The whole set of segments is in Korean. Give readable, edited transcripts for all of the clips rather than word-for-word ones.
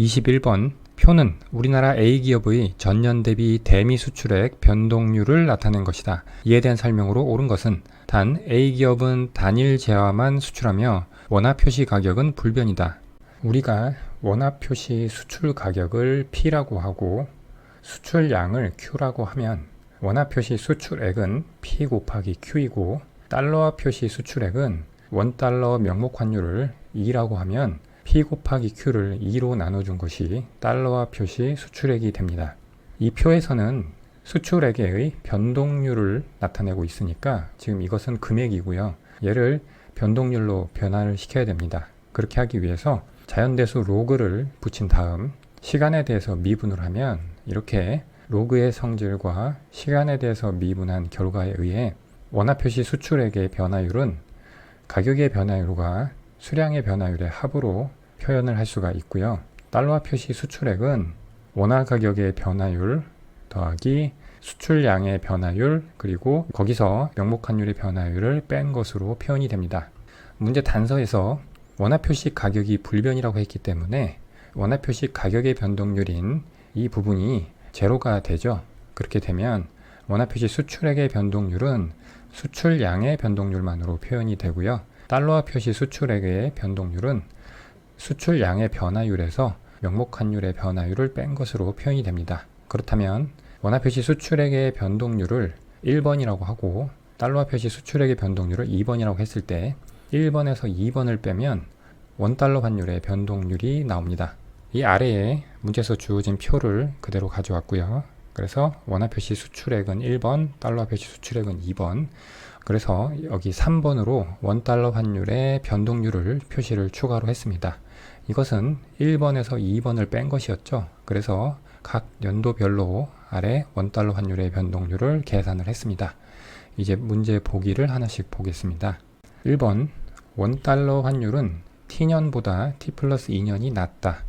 21번 표는 우리나라 A기업의 전년 대비 대미 수출액 변동률을 나타낸 것이다. 이에 대한 설명으로 옳은 것은 단 A기업은 단일 재화만 수출하며 원화 표시 가격은 불변이다. 우리가 원화 표시 수출 가격을 P라고 하고 수출량을 Q라고 하면 원화 표시 수출액은 P 곱하기 Q이고 달러화 표시 수출액은 원달러 명목 환율을 E라고 하면 P 곱하기 Q를 2로 나눠준 것이 달러화 표시 수출액이 됩니다. 이 표에서는 수출액의 변동률을 나타내고 있으니까 지금 이것은 금액이고요. 얘를 변동률로 변화를 시켜야 됩니다. 그렇게 하기 위해서 자연대수 로그를 붙인 다음 시간에 대해서 미분을 하면 이렇게 로그의 성질과 시간에 대해서 미분한 결과에 의해 원화 표시 수출액의 변화율은 가격의 변화율과 수량의 변화율의 합으로 표현을 할 수가 있고요. 달러화 표시 수출액은 원화 가격의 변화율 더하기 수출량의 변화율 그리고 거기서 명목 환율의 변화율을 뺀 것으로 표현이 됩니다. 문제 단서에서 원화 표시 가격이 불변이라고 했기 때문에 원화 표시 가격의 변동률인 이 부분이 제로가 되죠. 그렇게 되면 원화 표시 수출액의 변동률은 수출량의 변동률만으로 표현이 되고요. 달러화 표시 수출액의 변동률은 수출량의 변화율에서 명목 환율의 변화율을 뺀 것으로 표현이 됩니다. 그렇다면 원화 표시 수출액의 변동률을 1번이라고 하고 달러화 표시 수출액의 변동률을 2번이라고 했을 때 1번에서 2번을 빼면 원달러 환율의 변동률이 나옵니다. 이 아래에 문제에서 주어진 표를 그대로 가져왔고요. 그래서 원화 표시 수출액은 1번, 달러 표시 수출액은 2번. 그래서 여기 3번으로 원달러 환율의 변동률을 표시를 추가로 했습니다. 이것은 1번에서 2번을 뺀 것이었죠. 그래서 각 연도별로 아래 원달러 환율의 변동률을 계산을 했습니다. 이제 문제 보기를 하나씩 보겠습니다. 1번 원달러 환율은 T년보다 T 플러스 2년이 낮다.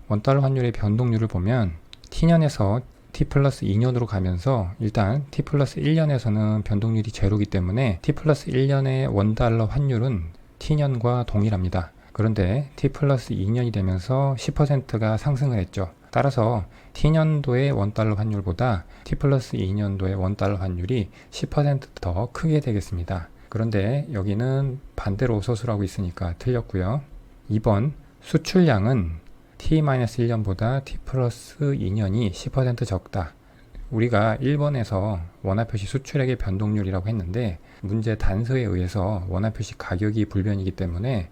원달러 환율의 변동률을 보면 T년에서 T 플러스 2년으로 가면서 일단 T 플러스 1년에서는 변동률이 제로이기 때문에 T 플러스 1년의 원달러 환율은 T년과 동일합니다. 그런데 T 플러스 2년이 되면서 10%가 상승을 했죠. 따라서 T년도의 원달러 환율보다 T 플러스 2년도의 원달러 환율이 10% 더 크게 되겠습니다. 그런데 여기는 반대로 서술하고 있으니까 틀렸고요. 2번 수출량은 T-1년보다 T 플러스 2년이 10% 적다. 우리가 1번에서 원화표시 수출액의 변동률이라고 했는데 문제 단서에 의해서 원화표시 가격이 불변이기 때문에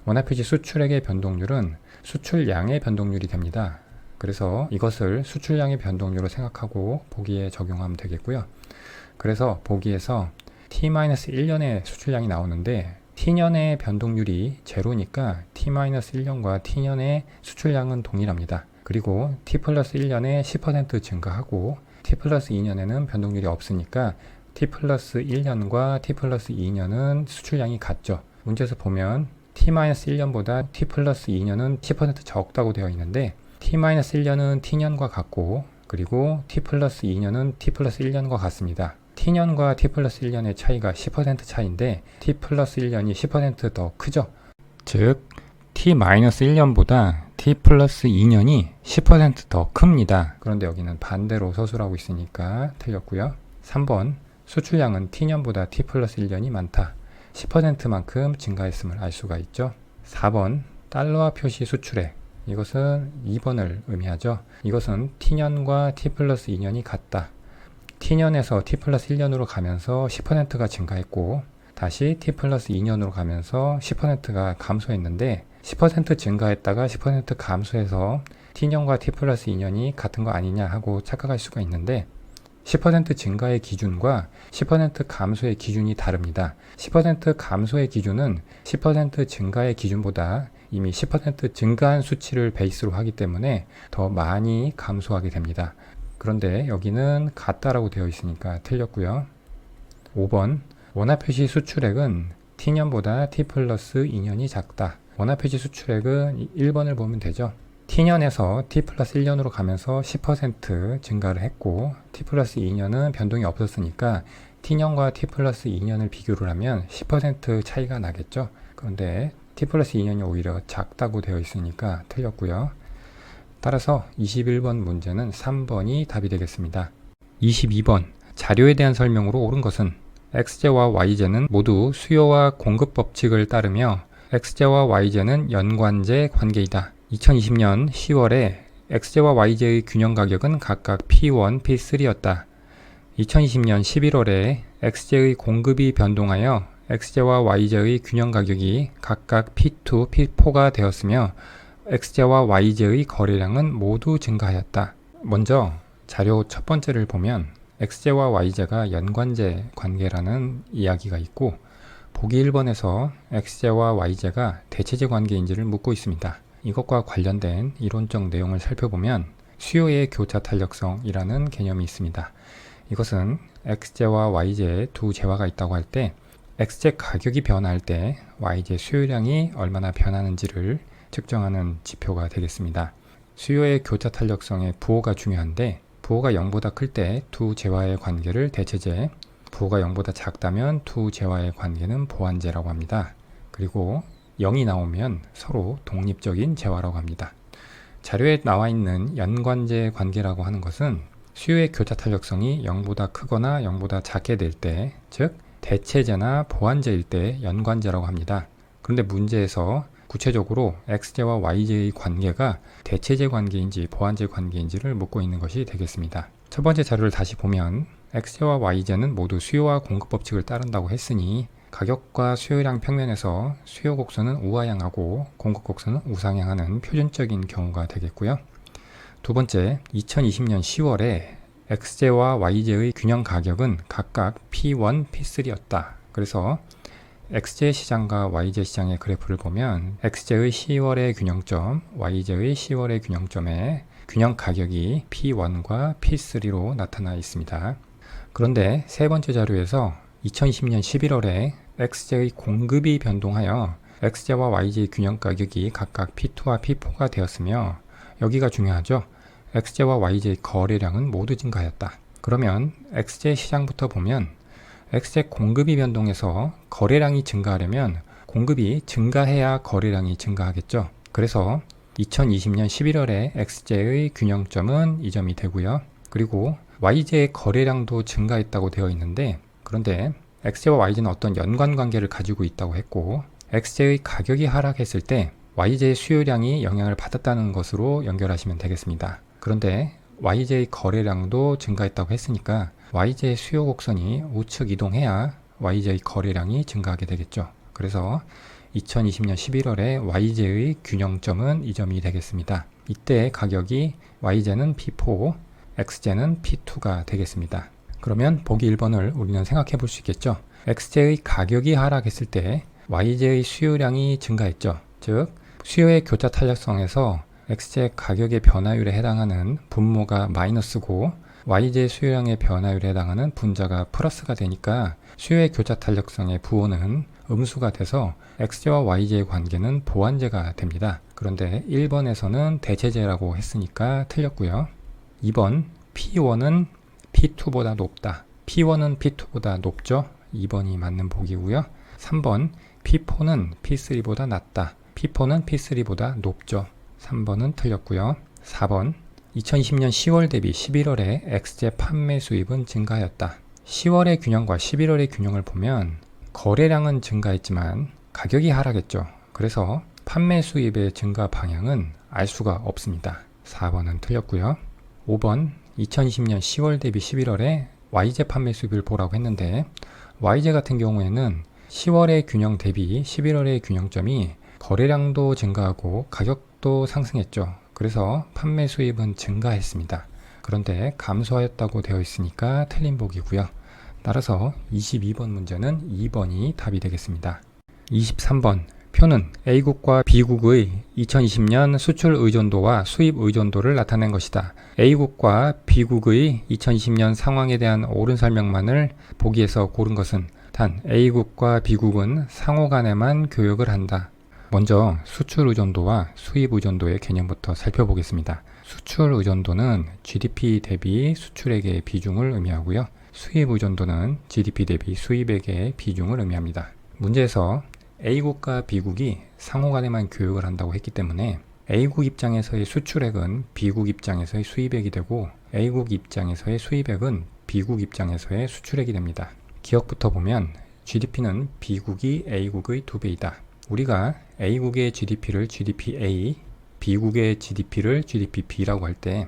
원화표시 수출액의 변동률은 수출량의 변동률이 됩니다. 그래서 이것을 수출량의 변동률로 생각하고 보기에 적용하면 되겠고요. 그래서 보기에서 T-1년의 수출량이 나오는데 T년의 변동률이 제로니까 T-1년과 T년의 수출량은 동일합니다. 그리고 T 플러스 1년에 10% 증가하고 T 플러스 2년에는 변동률이 없으니까 T 플러스 1년과 T 플러스 2년은 수출량이 같죠. 문제에서 보면 T-1년보다 T 플러스 2년은 10% 적다고 되어 있는데 T-1년은 T년과 같고 그리고 T 플러스 2년은 T 플러스 1년과 같습니다. T년과 T 플러스 1년의 차이가 10% 차이인데 T 플러스 1년이 10% 더 크죠. 즉 T-1년보다 T 플러스 2년이 10% 더 큽니다. 그런데 여기는 반대로 서술하고 있으니까 틀렸고요. 3번 수출량은 T년보다 T 플러스 1년이 많다. 10%만큼 증가했음을 알 수가 있죠. 4번 달러화 표시 수출액 이것은 2번을 의미하죠. 이것은 T년과 T 플러스 2년이 같다. T년에서 T 플러스 1년으로 가면서 10%가 증가했고 다시 T 플러스 2년으로 가면서 10%가 감소했는데 10% 증가했다가 10% 감소해서 T년과 T 플러스 2년이 같은 거 아니냐 하고 착각할 수가 있는데 10% 증가의 기준과 10% 감소의 기준이 다릅니다. 10% 감소의 기준은 10% 증가의 기준보다 이미 10% 증가한 수치를 베이스로 하기 때문에 더 많이 감소하게 됩니다. 그런데 여기는 같다라고 되어 있으니까 틀렸고요. 5번 원화표시 수출액은 T년보다 T 플러스 2년이 작다. 원화표시 수출액은 1번을 보면 되죠. T년에서 T 플러스 1년으로 가면서 10% 증가를 했고 T 플러스 2년은 변동이 없었으니까 T년과 T 플러스 2년을 비교를 하면 10% 차이가 나겠죠. 그런데 T 플러스 2년이 오히려 작다고 되어 있으니까 틀렸고요. 따라서 21번 문제는 3번이 답이 되겠습니다. 22번 자료에 대한 설명으로 옳은 것은 X제와 Y제는 모두 수요와 공급 법칙을 따르며 X제와 Y제는 연관제 관계이다. 2020년 10월에 X제와 Y제의 균형 가격은 각각 P1, P3였다. 2020년 11월에 X제의 공급이 변동하여 X제와 Y제의 균형 가격이 각각 P2, P4가 되었으며 X제와 Y제의 거래량은 모두 증가하였다. 먼저 자료 첫 번째를 보면 X제와 Y제가 연관제 관계라는 이야기가 있고 보기 1번에서 X제와 Y제가 대체제 관계인지를 묻고 있습니다. 이것과 관련된 이론적 내용을 살펴보면 수요의 교차 탄력성이라는 개념이 있습니다. 이것은 X제와 Y제의 두 제화가 있다고 할 때 X제 가격이 변화할 때 Y제 수요량이 얼마나 변하는지를 측정하는 지표가 되겠습니다. 수요의 교차 탄력성의 부호가 중요한데 부호가 0보다 클 때 두 제화의 관계를 대체제, 부호가 0보다 작다면 두 제화의 관계는 보완제라고 합니다. 그리고 0이 나오면 서로 독립적인 제화라고 합니다. 자료에 나와 있는 연관제 관계라고 하는 것은 수요의 교차 탄력성이 0보다 크거나 0보다 작게 될 때, 즉 대체제나 보완제일 때 연관제라고 합니다. 그런데 문제에서 구체적으로 X제와 Y제의 관계가 대체제 관계인지 보완제 관계인지를 묻고 있는 것이 되겠습니다. 첫 번째 자료를 다시 보면 X제와 Y제는 모두 수요와 공급 법칙을 따른다고 했으니 가격과 수요량 평면에서 수요 곡선은 우하향하고 공급 곡선은 우상향하는 표준적인 경우가 되겠고요. 두 번째, 2020년 10월에 X제와 Y제의 균형 가격은 각각 P1, P3였다. 그래서 X제 시장과 Y제 시장의 그래프를 보면 X제의 10월의 균형점, Y제의 10월의 균형점에 균형 가격이 P1과 P3로 나타나 있습니다. 그런데 세 번째 자료에서 2020년 11월에 X제의 공급이 변동하여 X제와 Y제의 균형 가격이 각각 P2와 P4가 되었으며 여기가 중요하죠. X제와 Y제의 거래량은 모두 증가하였다. 그러면 X제 시장부터 보면 X제 공급이 변동해서 거래량이 증가하려면 공급이 증가해야 거래량이 증가하겠죠. 그래서 2020년 11월에 X제의 균형점은 이 점이 되고요. 그리고 Y제의 거래량도 증가했다고 되어 있는데 그런데 X제와 Y제는 어떤 연관관계를 가지고 있다고 했고 X제의 가격이 하락했을 때 Y제의 수요량이 영향을 받았다는 것으로 연결하시면 되겠습니다. 그런데 Y제의 거래량도 증가했다고 했으니까 Y제의 수요 곡선이 우측 이동해야 Y제의 거래량이 증가하게 되겠죠. 그래서 2020년 11월에 Y제의 균형점은 이 점이 되겠습니다. 이때 가격이 Y제는 P4, X제는 P2가 되겠습니다. 그러면 보기 1번을 우리는 생각해 볼 수 있겠죠. X제의 가격이 하락했을 때 Y제의 수요량이 증가했죠. 즉 수요의 교차 탄력성에서 X제 가격의 변화율에 해당하는 분모가 마이너스고 Y제 수요량의 변화율에 해당하는 분자가 플러스가 되니까 수요의 교차 탄력성의 부호는 음수가 돼서 X제와 Y제의 관계는 보완제가 됩니다. 그런데 1번에서는 대체제라고 했으니까 틀렸고요. 2번 P1은 P2보다 높다. P1은 P2보다 높죠. 2번이 맞는 보기고요. 3번 P4는 P3보다 낮다. P4는 P3보다 높죠. 3번은 틀렸고요. 4번 2020년 10월 대비 11월에 X제 판매 수입은 증가하였다. 10월의 균형과 11월의 균형을 보면 거래량은 증가했지만 가격이 하락했죠. 그래서 판매 수입의 증가 방향은 알 수가 없습니다. 4번은 틀렸고요. 5번 2020년 10월 대비 11월에 Y제 판매 수입을 보라고 했는데 Y제 같은 경우에는 10월의 균형 대비 11월의 균형점이 거래량도 증가하고 가격도 상승했죠. 그래서 판매 수입은 증가했습니다. 그런데 감소하였다고 되어 있으니까 틀린 보기고요. 따라서 22번 문제는 2번이 답이 되겠습니다. 23번 표는 A국과 B국의 2020년 수출 의존도와 수입 의존도를 나타낸 것이다. A국과 B국의 2020년 상황에 대한 옳은 설명만을 보기에서 고른 것은 단 A국과 B국은 상호 간에만 교역을 한다. 먼저 수출 의존도와 수입 의존도의 개념부터 살펴보겠습니다. 수출 의존도는 GDP 대비 수출액의 비중을 의미하고요. 수입 의존도는 GDP 대비 수입액의 비중을 의미합니다. 문제에서 A국과 B국이 상호 간에만 교역을 한다고 했기 때문에 A국 입장에서의 수출액은 B국 입장에서의 수입액이 되고 A국 입장에서의 수입액은 B국 입장에서의 수출액이 됩니다. 기억부터 보면 GDP는 B국이 A국의 2배이다. 우리가 A국의 GDP를 GDP A, B국의 GDP를 GDP B라고 할 때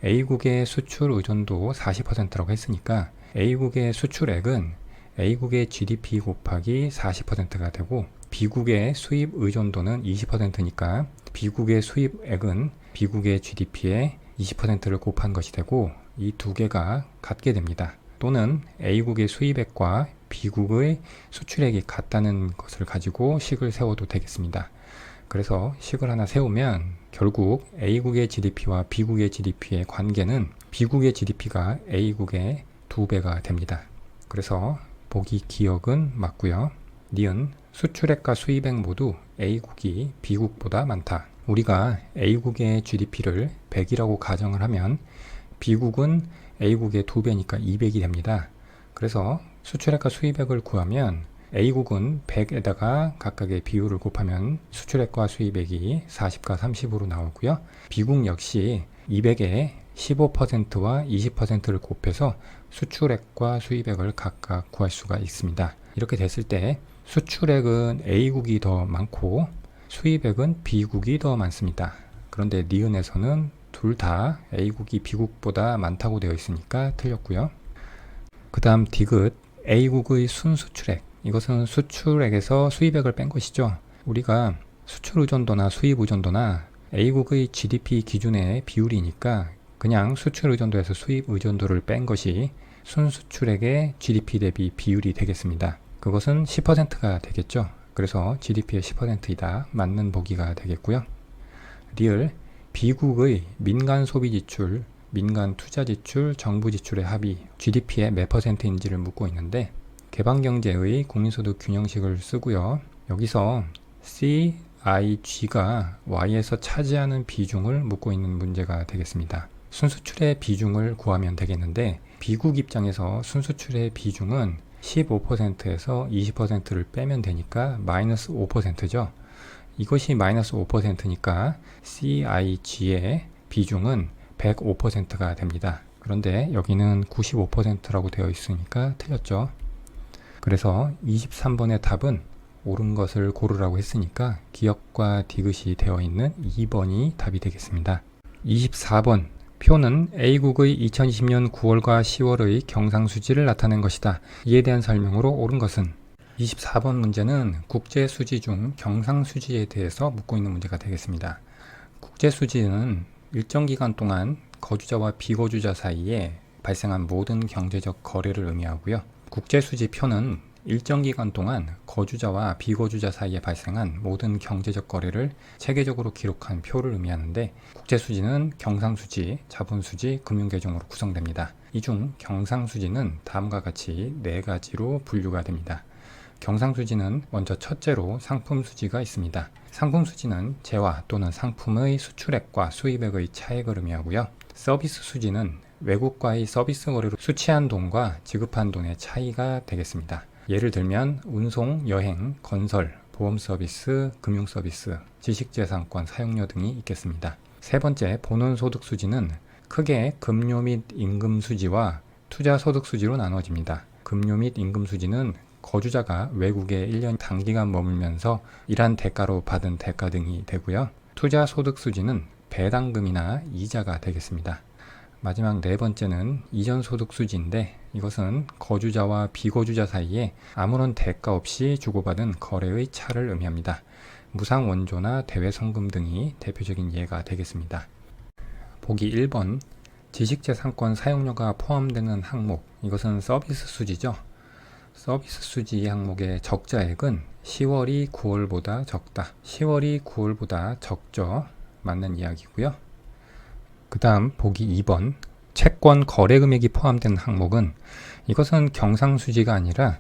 A국의 수출 의존도 40%라고 했으니까 A국의 수출액은 A국의 GDP 곱하기 40%가 되고 B국의 수입 의존도는 20%니까 B국의 수입액은 B국의 GDP의 20%를 곱한 것이 되고 이 두 개가 같게 됩니다. 또는 A국의 수입액과 B국의 수출액이 같다는 것을 가지고 식을 세워도 되겠습니다. 그래서 식을 하나 세우면 결국 A국의 GDP와 B국의 GDP의 관계는 B국의 GDP가 A국의 2배가 됩니다. 그래서 보기 기억은 맞고요. 니은 수출액과 수입액 모두 A국이 B국보다 많다. 우리가 A국의 GDP를 100이라고 가정을 하면 B국은 A국의 2배니까 200이 됩니다. 그래서 수출액과 수입액을 구하면 A국은 100에다가 각각의 비율을 곱하면 수출액과 수입액이 40과 30으로 나오고요. B국 역시 200에 15%와 20%를 곱해서 수출액과 수입액을 각각 구할 수가 있습니다. 이렇게 됐을 때 수출액은 A국이 더 많고 수입액은 B국이 더 많습니다. 그런데 니은에서는 둘 다 A국이 B국보다 많다고 되어 있으니까 틀렸고요. 그 다음 디귿 A국의 순수출액, 이것은 수출액에서 수입액을 뺀 것이죠. 우리가 수출 의존도나 수입 의존도나 A국의 GDP 기준의 비율이니까 그냥 수출 의존도에서 수입 의존도를 뺀 것이 순수출액의 GDP 대비 비율이 되겠습니다. 그것은 10%가 되겠죠. 그래서 GDP의 10%이다. 맞는 보기가 되겠고요. 리을 B국의 민간 소비 지출, 민간 투자 지출, 정부 지출의 합이 GDP의 몇 %인지를 묻고 있는데 개방경제의 국민소득 균형식을 쓰고요. 여기서 CIG가 Y에서 차지하는 비중을 묻고 있는 문제가 되겠습니다. 순수출의 비중을 구하면 되겠는데 B국 입장에서 순수출의 비중은 15%에서 20%를 빼면 되니까 마이너스 5%죠. 이것이 마이너스 5%니까 CIG의 비중은 105%가 됩니다. 그런데 여기는 95%라고 되어 있으니까 틀렸죠. 그래서 23번의 답은 옳은 것을 고르라고 했으니까 기억과 디귿이 되어 있는 2번이 답이 되겠습니다. 24번 표는 A국의 2020년 9월과 10월의 경상수지를 나타낸 것이다. 이에 대한 설명으로 옳은 것은 24번 문제는 국제수지 중 경상수지에 대해서 묻고 있는 문제가 되겠습니다. 국제수지는 일정 기간 동안 거주자와 비거주자 사이에 발생한 모든 경제적 거래를 의미하고요. 국제수지표는 일정 기간 동안 거주자와 비거주자 사이에 발생한 모든 경제적 거래를 체계적으로 기록한 표를 의미하는데 국제수지는 경상수지, 자본수지, 금융계정으로 구성됩니다. 이 중 경상수지는 다음과 같이 4가지로 분류가 됩니다. 경상수지는 먼저 첫째로 상품수지가 있습니다. 상품수지는 재화 또는 상품의 수출액과 수입액의 차액을 의미하고요. 서비스수지는 외국과의 서비스 거래로 수취한 돈과 지급한 돈의 차이가 되겠습니다. 예를 들면 운송, 여행, 건설, 보험서비스, 금융서비스, 지식재산권 사용료 등이 있겠습니다. 세 번째, 본원소득수지는 크게 급료 및 임금수지와 투자소득수지로 나눠집니다. 급료 및 임금수지는 거주자가 외국에 1년 단기간 머물면서 일한 대가로 받은 대가 등이 되고요. 투자소득수지는 배당금이나 이자가 되겠습니다. 마지막 네 번째는 이전소득수지인데 이것은 거주자와 비거주자 사이에 아무런 대가 없이 주고받은 거래의 차를 의미합니다. 무상원조나 대외성금 등이 대표적인 예가 되겠습니다. 보기 1번 지식재산권 사용료가 포함되는 항목, 이것은 서비스수지죠. 서비스수지 항목의 적자액은 10월이 9월보다 적다. 10월이 9월보다 적죠. 맞는 이야기고요. 그 다음 보기 2번 채권 거래 금액이 포함된 항목은 이것은 경상수지가 아니라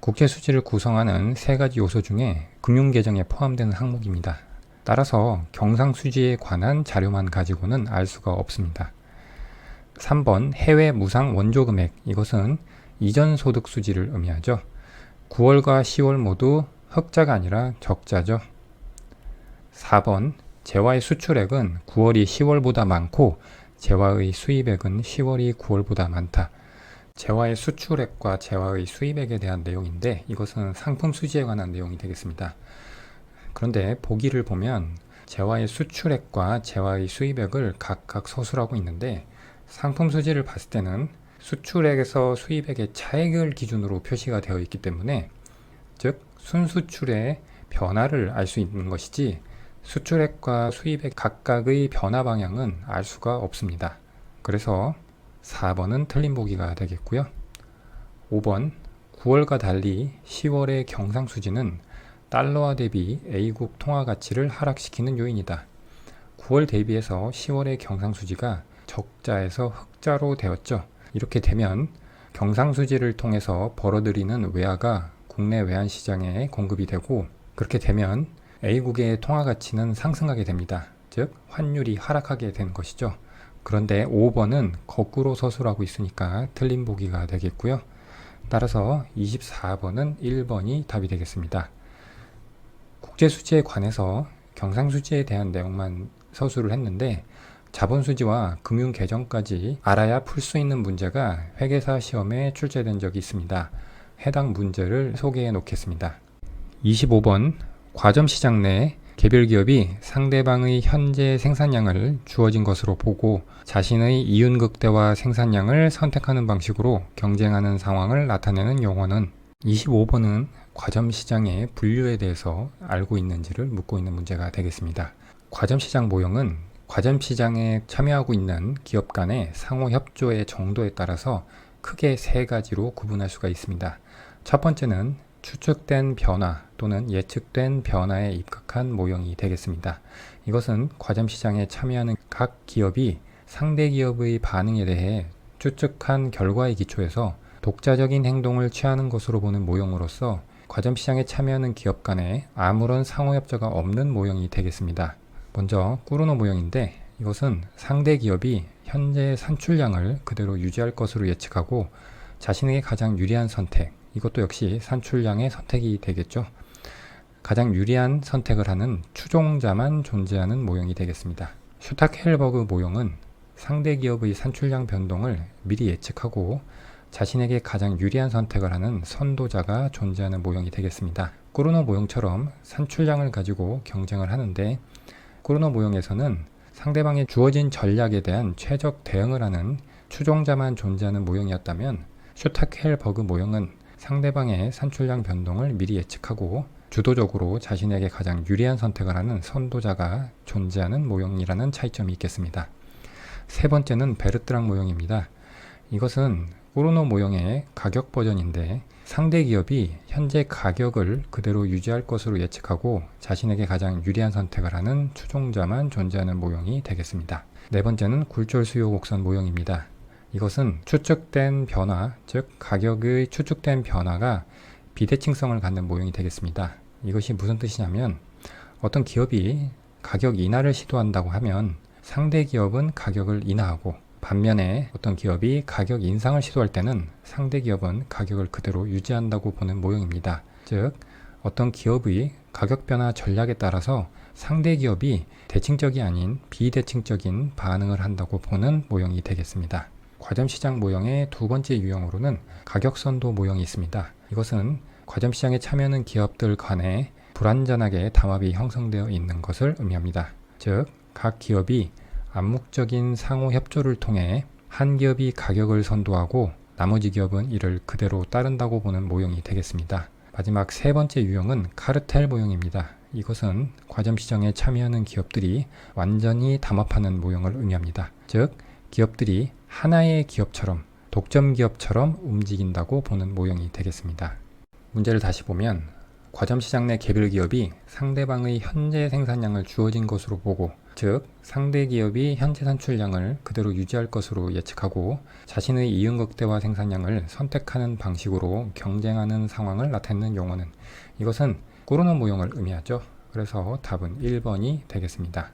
국제수지를 구성하는 3가지 요소 중에 금융계정에 포함되는 항목입니다. 따라서 경상수지에 관한 자료만 가지고는 알 수가 없습니다. 3번 해외 무상 원조 금액, 이것은 이전 소득 수지를 의미하죠. 9월과 10월 모두 흑자가 아니라 적자죠. 4번 재화의 수출액은 9월이 10월보다 많고 재화의 수입액은 10월이 9월보다 많다. 재화의 수출액과 재화의 수입액에 대한 내용인데 이것은 상품 수지에 관한 내용이 되겠습니다. 그런데 보기를 보면 재화의 수출액과 재화의 수입액을 각각 서술하고 있는데 상품 수지를 봤을 때는 수출액에서 수입액의 차액을 기준으로 표시가 되어 있기 때문에 즉 순수출의 변화를 알 수 있는 것이지 수출액과 수입액 각각의 변화 방향은 알 수가 없습니다. 그래서 4번은 틀린 보기가 되겠고요. 5번 9월과 달리 10월의 경상수지는 달러화 대비 A국 통화 가치를 하락시키는 요인이다. 9월 대비해서 10월의 경상수지가 적자에서 흑자로 되었죠. 이렇게 되면 경상수지를 통해서 벌어들이는 외화가 국내 외환시장에 공급이 되고 그렇게 되면 A국의 통화 가치는 상승하게 됩니다. 즉 환율이 하락하게 되는 것이죠. 그런데 5번은 거꾸로 서술하고 있으니까 틀린 보기가 되겠고요. 따라서 24번은 1번이 답이 되겠습니다. 국제수지에 관해서 경상수지에 대한 내용만 서술을 했는데 자본수지와 금융계정까지 알아야 풀 수 있는 문제가 회계사 시험에 출제된 적이 있습니다. 해당 문제를 소개해 놓겠습니다. 25번 과점시장 내 개별 기업이 상대방의 현재 생산량을 주어진 것으로 보고 자신의 이윤극대화 생산량을 선택하는 방식으로 경쟁하는 상황을 나타내는 용어는 25번은 과점시장의 분류에 대해서 알고 있는지를 묻고 있는 문제가 되겠습니다. 과점시장 모형은 과점시장에 참여하고 있는 기업 간의 상호협조의 정도에 따라서 크게 세 가지로 구분할 수가 있습니다. 첫 번째는 추측된 변화 또는 예측된 변화에 입각한 모형이 되겠습니다. 이것은 과점시장에 참여하는 각 기업이 상대 기업의 반응에 대해 추측한 결과에 기초해서 독자적인 행동을 취하는 것으로 보는 모형으로서 과점시장에 참여하는 기업 간에 아무런 상호협조가 없는 모형이 되겠습니다. 먼저 꾸르노 모형인데 이것은 상대 기업이 현재 산출량을 그대로 유지할 것으로 예측하고 자신에게 가장 유리한 선택, 이것도 역시 산출량의 선택이 되겠죠. 가장 유리한 선택을 하는 추종자만 존재하는 모형이 되겠습니다. 슈타케일버그 모형은 상대 기업의 산출량 변동을 미리 예측하고 자신에게 가장 유리한 선택을 하는 선도자가 존재하는 모형이 되겠습니다. 꾸르노 모형처럼 산출량을 가지고 경쟁을 하는데 꾸르노 모형에서는 상대방의 주어진 전략에 대한 최적 대응을 하는 추종자만 존재하는 모형이었다면 슈타케일버그 모형은 상대방의 산출량 변동을 미리 예측하고 주도적으로 자신에게 가장 유리한 선택을 하는 선도자가 존재하는 모형이라는 차이점이 있겠습니다. 세 번째는 베르트랑 모형입니다. 이것은 꾸르노 모형의 가격 버전인데 상대 기업이 현재 가격을 그대로 유지할 것으로 예측하고 자신에게 가장 유리한 선택을 하는 추종자만 존재하는 모형이 되겠습니다. 네 번째는 굴절 수요 곡선 모형입니다. 이것은 추측된 변화, 즉 가격의 추측된 변화가 비대칭성을 갖는 모형이 되겠습니다. 이것이 무슨 뜻이냐면 어떤 기업이 가격 인하를 시도한다고 하면 상대 기업은 가격을 인하하고 반면에 어떤 기업이 가격 인상을 시도할 때는 상대 기업은 가격을 그대로 유지한다고 보는 모형입니다. 즉 어떤 기업의 가격 변화 전략에 따라서 상대 기업이 대칭적이 아닌 비대칭적인 반응을 한다고 보는 모형이 되겠습니다. 과점시장 모형의 두 번째 유형으로는 가격선도 모형이 있습니다. 이것은 과점시장에 참여하는 기업들 간에 불완전하게 담합이 형성되어 있는 것을 의미합니다. 즉, 각 기업이 암묵적인 상호 협조를 통해 한 기업이 가격을 선도하고 나머지 기업은 이를 그대로 따른다고 보는 모형이 되겠습니다. 마지막 세 번째 유형은 카르텔 모형입니다. 이것은 과점시장에 참여하는 기업들이 완전히 담합하는 모형을 의미합니다. 즉, 기업들이 하나의 기업처럼 독점 기업처럼 움직인다고 보는 모형이 되겠습니다. 문제를 다시 보면 과점시장 내 개별 기업이 상대방의 현재 생산량을 주어진 것으로 보고 즉 상대 기업이 현재 산출량을 그대로 유지할 것으로 예측하고 자신의 이윤극대화 생산량을 선택하는 방식으로 경쟁하는 상황을 나타내는 용어는 이것은 꾸르노 모형을 의미하죠. 그래서 답은 1번이 되겠습니다.